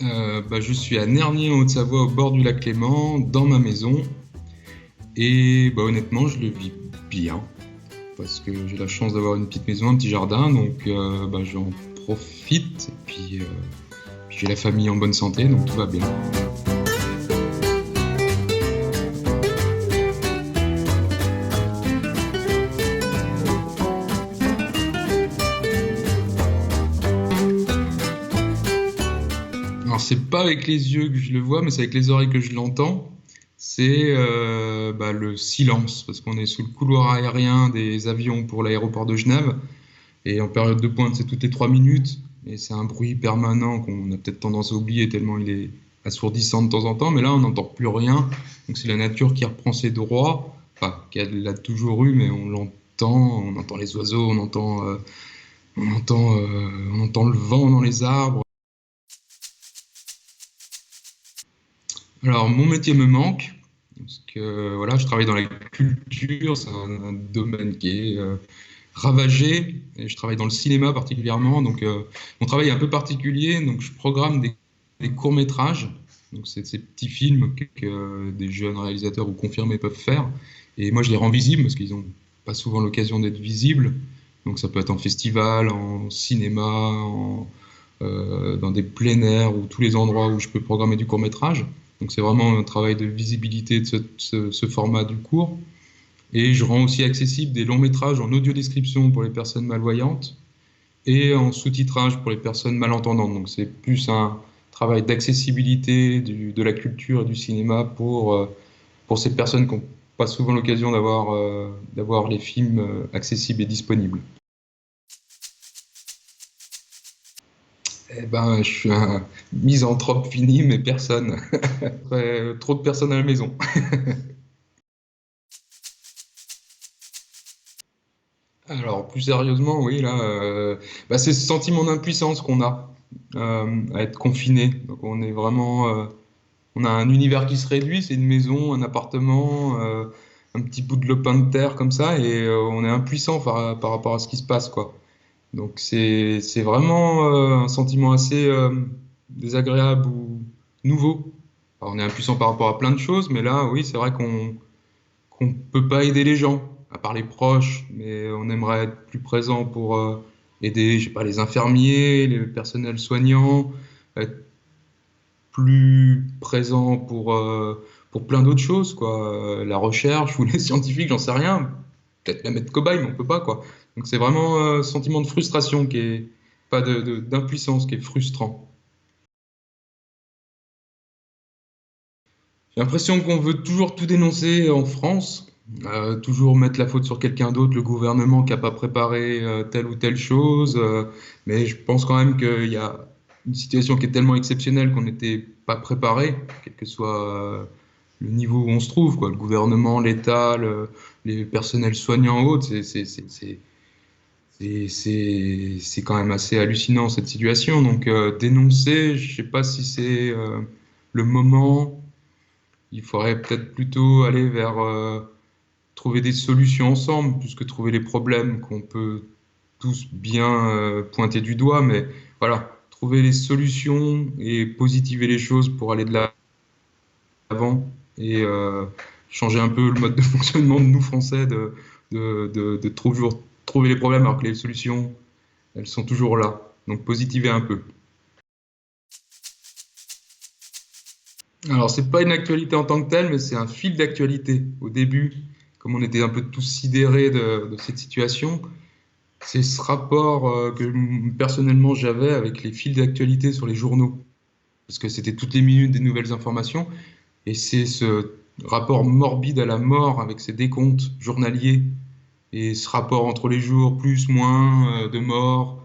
Je suis à Nernier en Haute-Savoie, au bord du lac Léman, dans ma maison. Et honnêtement, je le vis bien. Parce que j'ai la chance d'avoir une petite maison, un petit jardin. Donc j'en profite. Puis j'ai la famille en bonne santé, donc tout va bien. Alors, c'est pas avec les yeux que je le vois, mais c'est avec les oreilles que je l'entends. C'est le silence, parce qu'on est sous le couloir aérien des avions pour l'aéroport de Genève. Et en période de pointe, c'est toutes les 3 minutes. Et c'est un bruit permanent qu'on a peut-être tendance à oublier tellement il est assourdissant de temps en temps. Mais là, on n'entend plus rien. Donc c'est la nature qui reprend ses droits. Enfin, qu'elle l'a toujours eu, mais on l'entend. On entend les oiseaux, on entend le vent dans les arbres. Alors, mon métier me manque. Parce que voilà, je travaille dans la culture. C'est un domaine qui est ravagé. Et je travaille dans le cinéma particulièrement, donc mon travail est un peu particulier. Donc je programme des courts-métrages, donc c'est ces petits films que des jeunes réalisateurs ou confirmés peuvent faire. Et moi je les rends visibles parce qu'ils n'ont pas souvent l'occasion d'être visibles. Donc ça peut être en festival, en cinéma, dans des plein air ou tous les endroits où je peux programmer du court-métrage. Donc c'est vraiment un travail de visibilité de ce format du court. Et je rends aussi accessible des longs métrages en audio-description pour les personnes malvoyantes et en sous-titrage pour les personnes malentendantes. Donc c'est plus un travail d'accessibilité de la culture et du cinéma pour ces personnes qui n'ont pas souvent l'occasion d'avoir les films accessibles et disponibles. Eh ben, je suis un misanthrope fini, mais personne. Trop de personnes à la maison. Alors, plus sérieusement, oui, là, c'est ce sentiment d'impuissance qu'on a à être confiné. Donc, on a un univers qui se réduit, c'est une maison, un appartement, un petit bout de lopin de terre comme ça, et on est impuissant par rapport à ce qui se passe, quoi. Donc, c'est vraiment un sentiment assez désagréable ou nouveau. Alors, on est impuissant par rapport à plein de choses, mais là, oui, c'est vrai qu'on ne peut pas aider les gens, à part les proches, mais on aimerait être plus présent pour aider, je sais pas, les infirmiers, les personnels soignants, être plus présent pour plein d'autres choses, quoi. La recherche ou les scientifiques, j'en sais rien. Peut-être même être cobaye, mais on peut pas, quoi. Donc c'est vraiment un sentiment de frustration qui est pas d'impuissance, qui est frustrant. J'ai l'impression qu'on veut toujours tout dénoncer en France, toujours mettre la faute sur quelqu'un d'autre, le gouvernement qui n'a pas préparé telle ou telle chose. Mais je pense quand même qu'il y a une situation qui est tellement exceptionnelle qu'on n'était pas préparé, quel que soit le niveau où on se trouve, quoi. Le gouvernement, l'État, les personnels soignants autres, c'est quand même assez hallucinant cette situation. Donc dénoncer, je ne sais pas si c'est le moment. Il faudrait peut-être plutôt aller vers trouver des solutions ensemble, plus que trouver les problèmes qu'on peut tous bien pointer du doigt. Mais voilà, trouver les solutions et positiver les choses pour aller de l'avant et changer un peu le mode de fonctionnement de nous Français, de toujours trouver les problèmes alors que les solutions, elles sont toujours là. Donc positiver un peu. Alors, c'est pas une actualité en tant que telle, mais c'est un fil d'actualité. Au début, comme on était un peu tous sidérés de cette situation, c'est ce rapport que personnellement j'avais avec les fils d'actualité sur les journaux. Parce que c'était toutes les minutes des nouvelles informations. Et c'est ce rapport morbide à la mort avec ces décomptes journaliers et ce rapport entre les jours, plus, moins de morts.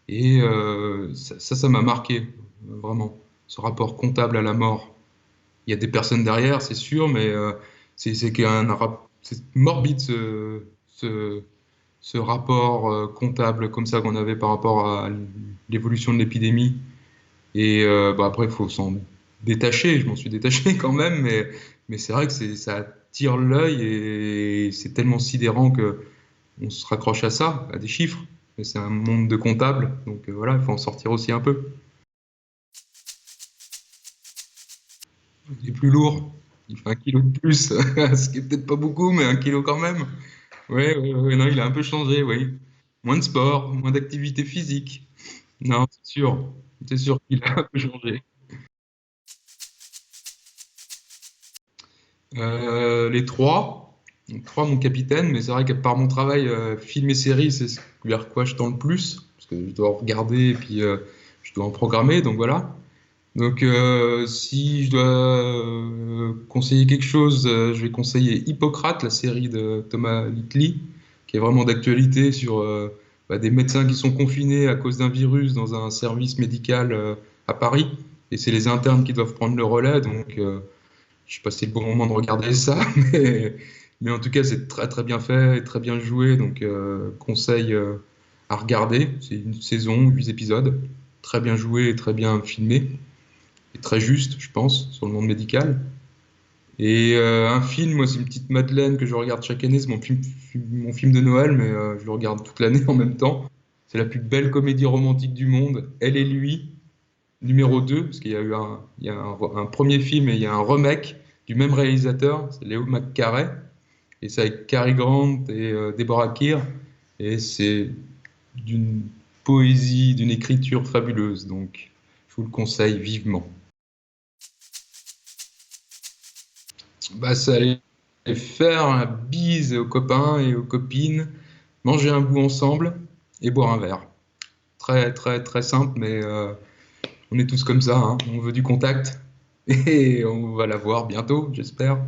Et ça m'a marqué, vraiment, ce rapport comptable à la mort. Il y a des personnes derrière, c'est sûr, mais c'est morbide ce rapport comptable comme ça qu'on avait par rapport à l'évolution de l'épidémie. Et après, il faut s'en détacher. Je m'en suis détaché quand même, mais c'est vrai que ça attire l'œil et c'est tellement sidérant que on se raccroche à ça, à des chiffres. Mais c'est un monde de comptables, donc voilà, il faut en sortir aussi un peu. Il est plus lourd. Il fait 1 kilo de plus, ce qui est peut-être pas beaucoup, mais 1 kilo quand même. Oui, oui, oui, non, il a un peu changé, oui. Moins de sport, moins d'activité physique. Non, c'est sûr. C'est sûr qu'il a un peu changé. Les trois. Donc, trois, mon capitaine, mais c'est vrai que par mon travail, film et série, c'est vers quoi je tends le plus. Parce que je dois en regarder et puis je dois en programmer, donc voilà. Donc, si je dois conseiller quelque chose, je vais conseiller Hippocrate, la série de Thomas Littley, qui est vraiment d'actualité sur des médecins qui sont confinés à cause d'un virus dans un service médical à Paris. Et c'est les internes qui doivent prendre le relais. Donc, je sais pas si c'est le bon moment de regarder ça, mais en tout cas, c'est très très bien fait et très bien joué. Donc, conseil à regarder. C'est une saison, 8 épisodes, très bien joué et très bien filmé et très juste, je pense, sur le monde médical. Et un film, moi, c'est une petite Madeleine que je regarde chaque année. C'est mon film de Noël, mais je le regarde toute l'année en même temps. C'est la plus belle comédie romantique du monde. Elle et lui, numéro 2, parce qu'il y a eu un premier film et il y a un remake du même réalisateur, c'est Léo McCarey. Et c'est avec Cary Grant et Deborah Keir. Et c'est d'une poésie, d'une écriture fabuleuse. Donc, je vous le conseille vivement. Bah, ça allait faire un bise aux copains et aux copines, manger un bout ensemble et boire un verre. Très, très, très simple, mais on est tous comme ça, hein. On veut du contact et on va l'avoir bientôt, j'espère.